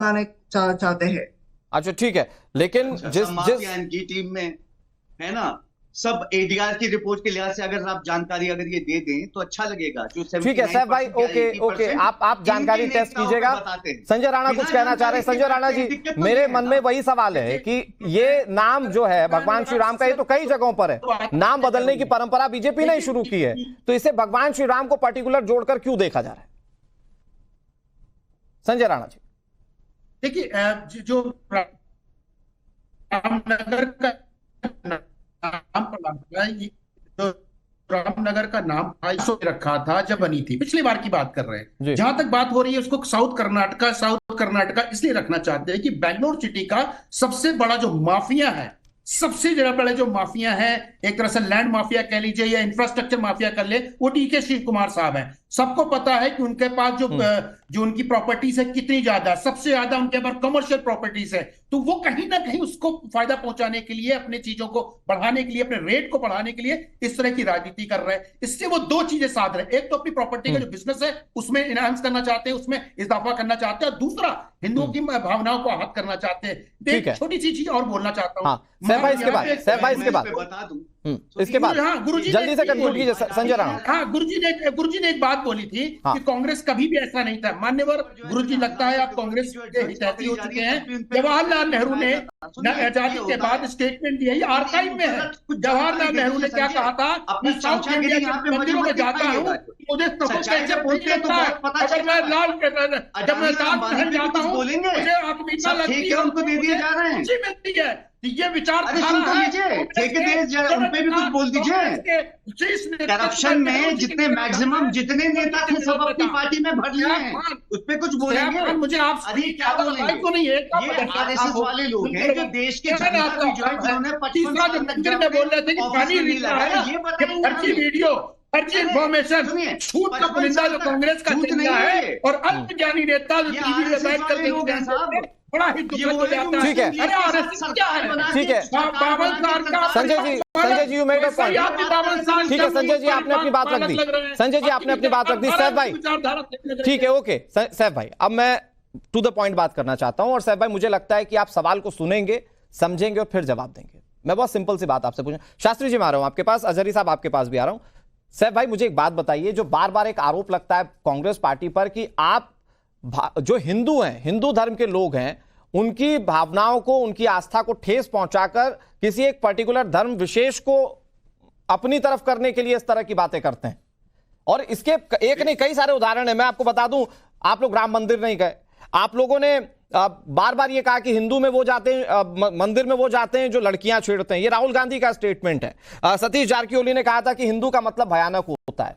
चाहते हैं। अच्छा ठीक है, लेकिन जिस इनकी टीम में है ना, सब एडीआर की रिपोर्ट के लिहाज से अगर आप जानकारी अगर ये दे दें तो अच्छा लगेगा। जो ठीक है सैफ भाई, ओके आप जानकारी टेस्ट कीजिएगा। संजय राणा कुछ कहना चाह रहे हैं। संजय राणा जी, मेरे मन में वही सवाल है कि ये नाम जो है भगवान श्री राम का, ये तो कई जगहों पर है, नाम बदलने की परंपरा बीजेपी ने शुरू की है, तो इसे भगवान श्री राम को पर्टिकुलर जोड़कर क्यों देखा जा रहा है? संजय राणा जी देखिए, जो रामनगर का नाम पड़ा, जो रामनगर का नाम रखा था जब बनी थी, पिछली बार की बात कर रहे हैं, जहां तक बात हो रही है उसको साउथ कर्नाटका इसलिए रखना चाहते हैं कि बेंगलोर सिटी का सबसे बड़ा जो माफिया है, सबसे ज्यादा बड़े जो माफिया है, एक तरह से लैंड माफिया कह लीजिए या इंफ्रास्ट्रक्चर माफिया कर ले, वो डीके शिव कुमार साहब हैं। सबको पता है कि उनके पास जो उनकी प्रॉपर्टीज है कितनी ज्यादा, सबसे ज्यादा उनके पास कमर्शियल प्रॉपर्टीज है, तो वो कहीं ना कहीं उसको फायदा पहुंचाने के लिए, अपने चीजों को बढ़ाने के लिए, अपने रेट को बढ़ाने के लिए इस तरह की राजनीति कर रहे हैं। इससे वो दो चीजें साध रहे हैं, एक तो अपनी प्रॉपर्टी का जो बिजनेस है उसमें इनहांस करना चाहते हैं, उसमें इजाफा करना चाहते हैं, और दूसरा हिंदुओं की भावनाओं को आहत करना चाहते हैं। एक छोटी सी चीज और बोलना चाहता हूँ बता दूं इसके बाद गुरुजी जल्दी से कंक्लूड कीजिए संजय राणा। हाँ, गुरुजी ने एक बात बोली थी कि कांग्रेस कभी भी ऐसा नहीं था। मान्यवर गुरुजी, लगता है आप कांग्रेस के हितैषी हो चुके हैं। जवाहरलाल नेहरू ने आजादी के बाद स्टेटमेंट दिया, ये आर्काइव में है। जवाहरलाल नेहरू ने क्या कहा था, मैं साउथ इंडिया के मंदिरों में जाता हूँ, मुझे कैसे पूछ लेता है, अगर मैं लाल जब मैं लाल पहन जाता हूँ मुझे आत्मीयता लगती है, उनको दे दिए जा रहे हैं, मिलती है। ये विचार उन पे भी कुछ बोल दीजिए। करप्शन में जितने मैक्सिमम जितने नेता थे सब अपनी पार्टी में भर लिए हैं, उस पे कुछ बोलेंगे। मुझे आप अरे क्या बोलेंगे, तो नहीं है, ये आरएसएस वाले लोग हैं जो देश के जिन्होंने 55 साल तक बोल रहे थे कि पानी फर्जी वीडियो, फर्जी इंफॉर्मेशन, झूठ का पुलिंदा जो कांग्रेस का चलता है, और अल्पज्ञानी नेता जो टीवी में बैठ कर बड़ा ही दुखद हो जाता है। ठीक है, ठीक है Sanjay ji you made a point. ठीक है संजय जी, आपने अपनी बात रख दी। संजय जी आपने अपनी बात रख दी। सैफ भाई ठीक है, ओके सैफ भाई, अब मैं टू द पॉइंट बात करना चाहता हूं। और सैफ भाई, मुझे लगता है कि आप सवाल को सुनेंगे, समझेंगे और फिर जवाब देंगे। मैं बहुत सिंपल सी बात आपसे पूछूं। शास्त्री जी मैं आ रहा हूं आपके पास, अजहरी साहब आपके पास भी आ रहा हूं। सैफ भाई मुझे एक बात बताइए, जो बार बार एक आरोप लगता है कांग्रेस पार्टी पर कि आप जो हिंदू हैं, हिंदू धर्म के लोग हैं, उनकी भावनाओं को, उनकी आस्था को ठेस पहुंचाकर किसी एक पर्टिकुलर धर्म विशेष को अपनी तरफ करने के लिए इस तरह की बातें करते हैं। और इसके एक नहीं कई सारे उदाहरण हैं। मैं आपको बता दूं, आप लोग राम मंदिर नहीं गए, आप लोगों ने बार बार ये कहा कि हिंदू में वो जाते हैं, मंदिर में वो जाते हैं जो लड़कियां छेड़ते हैं। ये राहुल गांधी का स्टेटमेंट है। सतीश जारकिहोली ने कहा था कि हिंदू का मतलब भयानक होता है।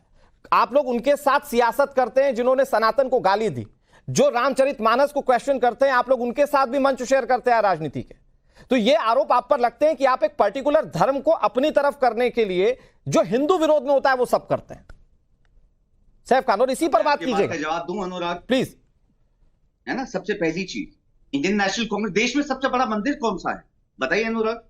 आप लोग उनके साथ सियासत करते हैं जिन्होंने सनातन को गाली दी, जो रामचरितमानस को क्वेश्चन करते हैं, आप लोग उनके साथ भी मंच शेयर करते हैं राजनीति के। तो ये आरोप आप पर लगते हैं कि आप एक पर्टिकुलर धर्म को अपनी तरफ करने के लिए जो हिंदू विरोध में होता है वो सब करते हैं। सैफ खान, और इसी पर बात कीजिएगा। जवाब दूं अनुराग प्लीज। है ना, सबसे पहली चीज, इंडियन नेशनल कांग्रेस, देश में सबसे बड़ा मंदिर कौन सा है बताइए अनुराग?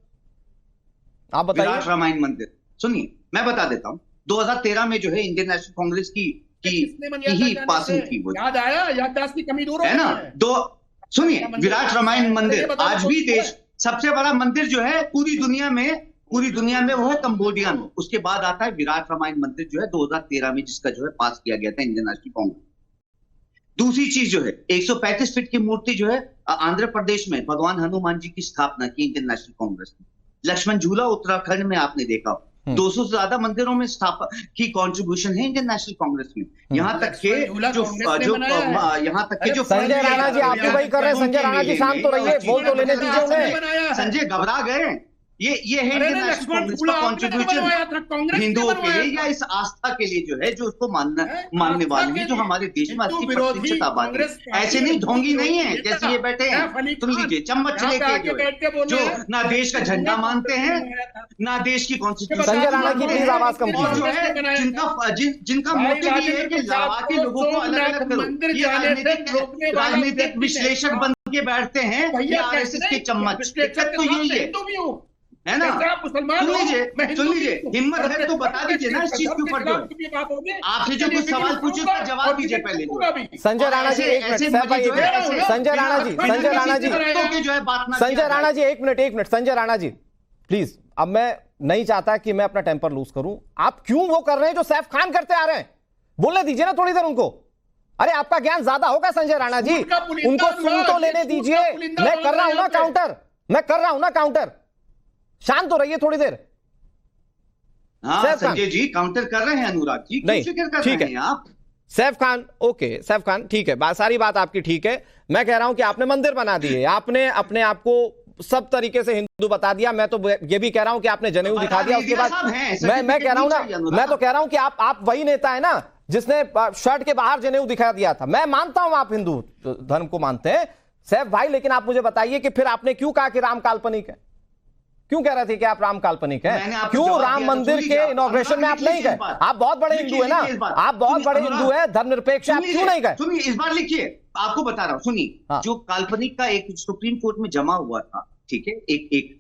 आप बताइए। विराट रामायण मंदिर। सुनिए मैं बता देता हूं, 2013 में जो है इंडियन नेशनल कांग्रेस की ही पासिंग की, वो याद आया, याददाश्त की कमी दूर है ना। सुनिए, विराट रामायण मंदिर आज भी देश सबसे बड़ा मंदिर जो है पूरी दुनिया में वो है कंबोडिया में। उसके बाद आता है विराट रामायण मंदिर जो है 2013 में, जिसका जो है पास किया गया था इंडियन नेशनल कांग्रेस। दूसरी चीज जो है 135 फीट की मूर्ति जो है आंध्र प्रदेश में भगवान हनुमान जी की स्थापना की इंडियन नेशनल कांग्रेस ने। लक्ष्मण झूला उत्तराखंड में आपने देखा, 200 से ज्यादा मंदिरों में की कंट्रीब्यूशन है इंडियन नेशनल कांग्रेस में। यहाँ तक के जो संजय राणा जी आप भी वही कर रहे हैं। संजय राणा जी शांत तो रहिए, बोल तो लेने दीजिए उन्हें। संजय घबरा गए। ये है इंडियन नेशनल कांग्रेस का कॉन्ट्रीब्यूशन हिंदुओं के लिए, या इस आस्था के लिए जो है, जो उसको मानने वाली है, जो हमारे देश में 80% आबादी है। ऐसे नहीं, ढोंगी नहीं है जैसे ये बैठे हैं। सुन लीजिए, चम्मच लेके जो ना देश का झंडा मानते हैं, ना देश की कॉन्स्टिट्यूशन। संजय राणा की प्लीज आवाज कम कीजिए। जो है जिनका मोटिव ये है कि लड़ा के लोगों को अलग अलग करो, ये राजनीतिक विश्लेषक बन के बैठते हैं, ये आरएसएस के चम्मच। तो यही है। है ना? जैसे आप मुसलमान सुन हो, मैं लीजिए, हिंदू सुन लीजिए, हूँ। हिम्मत और है तो बता दीजिए ना इस चीज के ऊपर जो है। आपसे जो कुछ सवाल पूछे उसका जवाब दीजिए पहले जो। संजय राणा जी एक मिनट, सैफ भाई एक मिनट, संजय राणा जी, संजय राणा जी, की जो है बात ना संजय राणा जी एक मिनट, संजय राणा जी प्लीज। अब मैं नहीं चाहता कि मैं अपना टेम्पर लूज करूं। आप क्यों वो कर रहे हैं जो सैफ खान करते आ रहे हैं? बोलने दीजिए ना थोड़ी देर उनको। अरे आपका ज्ञान ज्यादा होगा संजय राणा जी, उनको सुन तो लेने दीजिए। मैं कर रहा हूं ना काउंटर, मैं कर रहा हूं ना काउंटर, शांत तो रहिए थोड़ी देर। हाँ संजय जी काउंटर कर रहे हैं अनुराग जी, क्यों फिक्र कर रहे हैं आप? सैफ खान, ओके सैफ खान ठीक है, सारी बात आपकी ठीक है। मैं कह रहा हूं कि आपने मंदिर बना दिए, आपने अपने आप को सब तरीके से हिंदू बता दिया। मैं तो ये भी कह रहा हूं कि आपने जनेऊ दिखा दिया। उसके बाद मैं कह रहा हूं ना, मैं तो कह रहा हूं कि आप वही नेता है ना जिसने शर्ट के बाहर जनेऊ दिखा दिया था। मैं मानता हूं आप हिंदू धर्म को मानते हैं सैफ भाई, लेकिन आप मुझे बताइए कि फिर आपने क्यों कहा कि राम काल्पनिक है? क्यों कह रहे थे कि आप राम काल्पनिक हैं? क्यों राम मंदिर के इनॉग्रेशन में आप नहीं गए? आप बहुत बड़े हिंदू है ना, आप बहुत बड़े हिंदू है, धर्मनिरपेक्ष, आप क्यों नहीं गए? सुनिए इस बार लिखिए, आपको बता रहा हूं, सुनिए जो काल्पनिक का एक सुप्रीम कोर्ट में जमा हुआ था, ठीक है, एक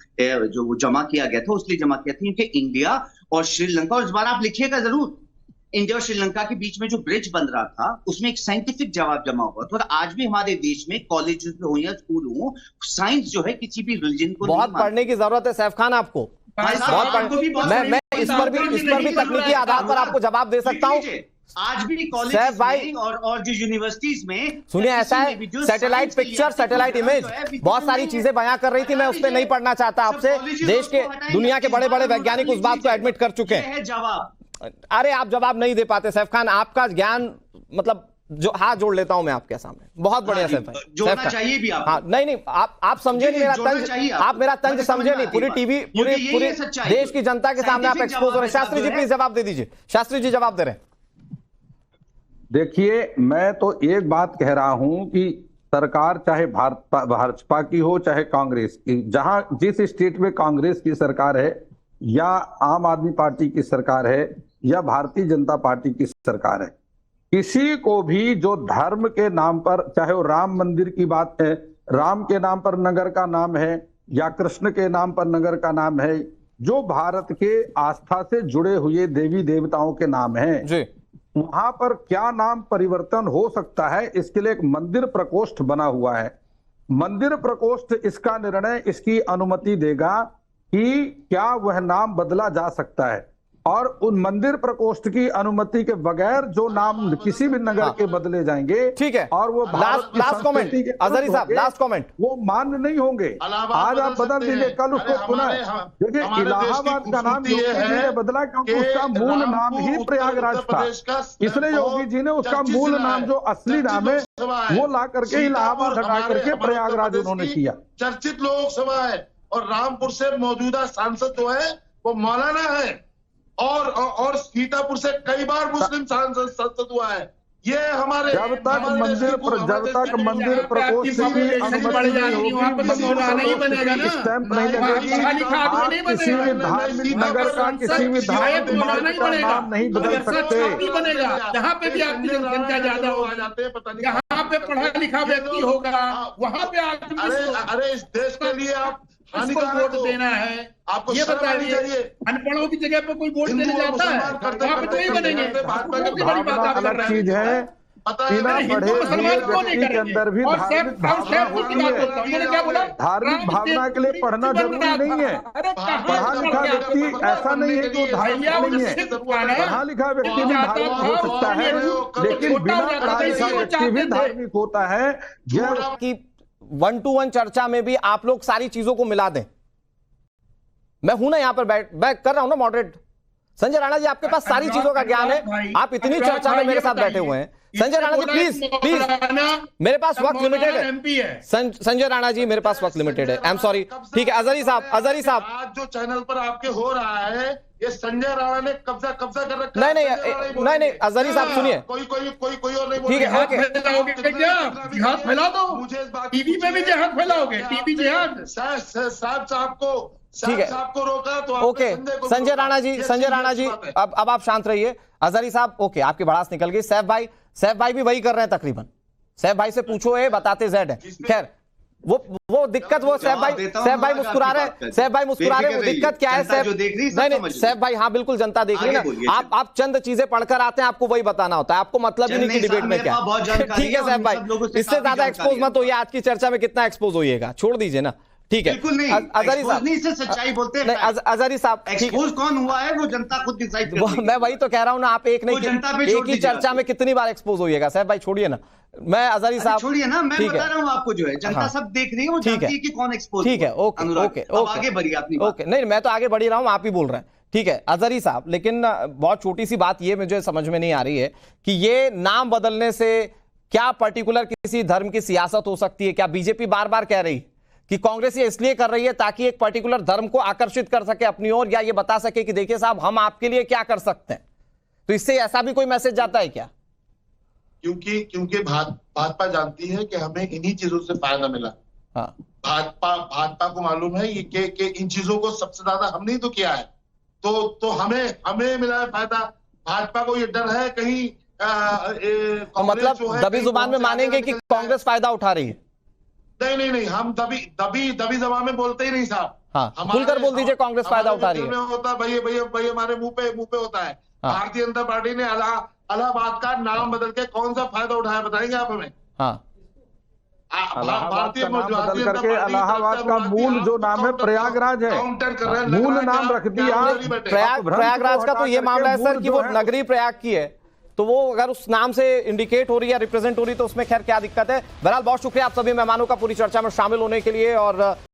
जो जमा किया गया था उसलिए जमा किया था क्योंकि इंडिया और श्रीलंका, और इस बार आप लिखिएगा जरूर, इंडिया और श्रीलंका के बीच में जो ब्रिज बन रहा था उसमें एक साइंटिफिक जवाब जमा हुआ था। और आज भी हमारे देश में कॉलेज हो या स्कूल हो, साइंस जो है किसी भी रिलीजन को बहुत पढ़ने की जरूरत है सैफ खान आपको, मैं इस पर भी तकनीकी आधार पर आपको जवाब दे सकता हूं। आज भी कॉलेज में और जो यूनिवर्सिटीज में, सुनिए ऐसा है, सैटेलाइट पिक्चर, सैटेलाइट इमेज, बहुत सारी चीजें बयां कर रही थी, मैं उस पर नहीं पढ़ना चाहता आपसे। देश के, दुनिया के बड़े बड़े वैज्ञानिक उस बात को एडमिट कर चुके हैं। जवाब, अरे आप जवाब नहीं दे पाते सैफ खान, आपका ज्ञान मतलब जो हाथ जोड़ लेता हूं मैं आपके सामने, बहुत बढ़िया सैफ भाई, जोड़ना चाहिए भी आप। हाँ नहीं आप समझे नहीं मेरा तंज, आप मेरा तंज समझे नहीं। पूरी टीवी, पूरे देश की जनता के सामने आप एक्सपोज हो रहे हैं। शास्त्री जी प्लीज जवाब दे दीजिए, शास्त्री जी जवाब दे रहे हैं। देखिए मैं तो एक बात कह रहा हूं कि सरकार चाहे भाजपा की हो चाहे कांग्रेस की, जहां जिस स्टेट में कांग्रेस की सरकार है या आम आदमी पार्टी की सरकार है या भारतीय जनता पार्टी की सरकार है, किसी को भी जो धर्म के नाम पर, चाहे वो राम मंदिर की बात है, राम के नाम पर नगर का नाम है या कृष्ण के नाम पर नगर का नाम है, जो भारत के आस्था से जुड़े हुए देवी देवताओं के नाम है जी, वहां पर क्या नाम परिवर्तन हो सकता है, इसके लिए एक मंदिर प्रकोष्ठ बना हुआ है। मंदिर प्रकोष्ठ इसका निर्णय, इसकी अनुमति देगा कि क्या वह नाम बदला जा सकता है, और उन मंदिर प्रकोष्ठ की अनुमति के बगैर जो नाम किसी भी नगर के बदले जाएंगे, ठीक है, और वो लास्ट कमेंट अजहरी साहब, लास्ट कमेंट, वो मान्य नहीं होंगे। आज आप बदल दीजिए, कल उसको पुनः देखिए, इलाहाबाद का नाम योगी जी ने बदला क्योंकि उसका मूल नाम ही प्रयागराज था, इसलिए योगी जी ने उसका मूल नाम जो असली नाम है वो ला करके इलाहाबाद हटा करके प्रयागराज उन्होंने किया। चर्चित लोकसभा है और रामपुर से मौजूदा सांसद जो है वो मौलाना है, और सीतापुर से कई बार मुस्लिम सांसद हुआ है। ये हमारे जब तक मंदिर प्रकोष्ठ की अनुमति नहीं होगी, स्टैंप नहीं लगेगी, आप किसी भी धार्मिक नगर का, किसी भी धार्मिक मार्ग का नाम नहीं बदल सकते। यहाँ पे भी आपकी जनसंख्या ज्यादा हो जाते हैं, पता नहीं यहाँ पे पढ़ा लिखा व्यक्ति होगा, वहाँ पे अरे इस देश के लिए आप किसको वोट देना है, आपको ये बताइए। अनपढ़ों की जगह पे कोई वोट देने जाता है, वहाँ पे तो नहीं बनेंगे। अलग चीज है, बिना पढ़े व्यक्ति के अंदर भी धार्मिक भावना होती है। धार्मिक भावना के लिए पढ़ना जरूरी नहीं है। पढ़ा लिखा व्यक्ति ऐसा नहीं है कि धार्मिक नहीं है, पढ़ा लिखा व्यक्ति भी धार्मिक हो सकता है, लेकिन बिना पढ़ा लिखा व्यक्ति भी धार्मिक होता है। यह कि 1-to-1 चर्चा में भी आप लोग सारी चीजों को मिला दें। मैं हूं ना यहां पर मैं कर रहा हूं ना मॉडरेट। संजय राणा जी आपके पास सारी चीजों का ज्ञान है, आप इतनी चर्चा में मेरे साथ बैठे हुए हैं। संजय राणा जी प्लीज, मेरे पास वक्त लिमिटेड है। संजय राणा जी मेरे पास वक्त लिमिटेड है, आई एम सॉरी। ठीक है अजहरी साहब, आज जो चैनल पर आपके हो रहा है ये संजय राणा ने कब्जा कर रखा है। नहीं अजहरी साहब सुनिए, कोई और नहीं बोल, ठीक है जिहाद फैला दो, मुझे इस बात टीवी पे भी जिहाद फैलाओगे, टीवी जिहाद। ठीक है आपको रोका तो ओके। संजय राणा जी अब आप शांत रहिए। अजहरी साहब ओके, आपकी भड़ास निकल गई। सैफ भाई भी वही कर रहे हैं तकरीबन। सैफ भाई से पूछो, ए बताते जेड है। खैर वो दिक्कत, वो सैफ भाई मुस्कुरा रहे, सैफ भाई मुस्कुरा रहे, वो दिक्कत क्या है सैफ? नहीं सैफ भाई, हाँ बिल्कुल जनता देख रही है ना, आप चंद चीजें पढ़कर आते हैं, आपको वही बताना होता है, आपको मतलब ही नहीं कि डिबेट में क्या। ठीक है सैफ भाई, इससे ज्यादा एक्सपोज मत होइए, आज की चर्चा में कितना एक्सपोज होइएगा, छोड़ दीजिए ना। ठीक है, बिल्कुल नहीं, अजहरी साहब नहीं, इसे सच्चाई बोलते हैं। अजहरी साहब, एक्सपोज कौन हुआ है वो जनता खुद डिसाइड करेगी। मैं वही तो कह रहा हूं ना, आप एक ही चर्चा में कितनी बार एक्सपोज होइएगा। साहब भाई छोड़िए ना, मैं अजहरी साहब छोड़िए ना, मैं बता रहा हूं आपको, जो है जनता सब देख रही है, वो जानती है कि कौन एक्सपोज। ठीक है, ओके, आगे बढ़िए अपनी बात। ओके, नहीं मैं तो आगे बढ़ ही रहा हूं, आप ही बोल रहे हैं। ठीक है अजहरी साहब, लेकिन बहुत छोटी सी बात ये मुझे समझ में नहीं आ रही है कि ये नाम बदलने से क्या पर्टिकुलर किसी धर्म की सियासत हो सकती है? क्या बीजेपी बार बार कह रही कि कांग्रेस ये इसलिए कर रही है ताकि एक पर्टिकुलर धर्म को आकर्षित कर सके अपनी ओर, या ये बता सके कि देखिए साहब हम आपके लिए क्या कर सकते हैं? तो इससे ऐसा भी कोई मैसेज जाता है क्या? क्योंकि भाजपा जानती है कि हमें इन्हीं चीजों से फायदा मिला। हाँ। भाजपा को मालूम है कि इन चीजों को सबसे ज्यादा हमने ही तो किया है, तो हमें मिला है फायदा। भाजपा को ये डर है कहीं तो मतलब दबी जुबान में मानेंगे कि कांग्रेस फायदा उठा रही है? नहीं, हम दबी जबान में बोलते ही नहीं साहब। हाँ, खुलकर बोल दीजिए कांग्रेस फायदा उठा रही है। होता है भैया हमारे मुंह पे होता है। भारतीय जनता पार्टी ने इलाहाबाद का नाम बदल के कौन सा फायदा उठाया, बताएंगे आप हमें? हाँ, भारतीय बदल करके इलाहाबाद का मूल जो नाम है प्रयागराज है, काउंटर कर रहे हैं, मूल नाम रख दिया। प्रयागराज का तो ये मामला है सर कि वो नगरी प्रयाग की है, तो वो अगर उस नाम से इंडिकेट हो रही है, रिप्रेजेंट हो रही है, तो उसमें खैर क्या दिक्कत है। बहरहाल बहुत शुक्रिया आप सभी मेहमानों का पूरी चर्चा में शामिल होने के लिए। और